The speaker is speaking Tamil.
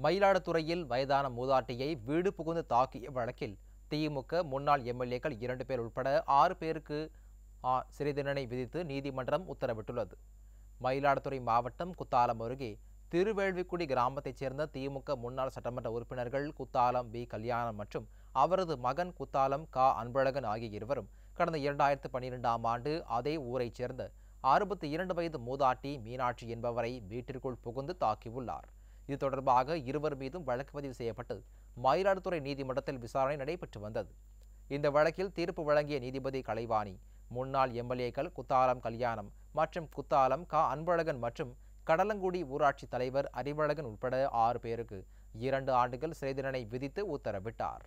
மயிலாடுதுறையில் வயதான மூதாட்டியை வீடு புகுந்து தாக்கிய வழக்கில் திமுக முன்னாள் எம்எல்ஏக்கள் 2 பேர் உட்பட 6 பேருக்கு சிறை தண்டனை விதித்து நீதிமன்றம் உத்தரவிட்டுள்ளது. மயிலாடுதுறை மாவட்டம் குத்தாலம் அருகே திருவேள்விக்குடி கிராமத்தைச் சேர்ந்த திமுக முன்னாள் சட்டமன்ற உறுப்பினர்கள் குத்தாலம் பி. கல்யாணம் மற்றும் அவரது மகன் குத்தாலம் க. அன்பழகன் ஆகிய இருவரும் கடந்த 2012ஆம் ஆண்டு அதே ஊரைச் சேர்ந்த 62 வயது மூதாட்டி மீனாட்சி என்பவரை வீட்டிற்குள் புகுந்து தாக்கியுள்ளார். இது தொடர்பாக இருவர் மீதும் வழக்கு பதிவு செய்யப்பட்டு மயிலாடுதுறை நீதிமன்றத்தில் விசாரணை நடைபெற்று வந்தது. இந்த வழக்கில் தீர்ப்பு வழங்கிய நீதிபதி கலைவாணி, முன்னாள் எம்எல்ஏக்கள் குத்தாலம் கல்யாணம் மற்றும் குத்தாலம் க. அன்பழகன் மற்றும் கடலங்குடி ஊராட்சி தலைவர் அறிவழகன் உட்பட 6 பேருக்கு 2 ஆண்டுகள் சிறை தண்டனை விதித்து உத்தரவிட்டார்.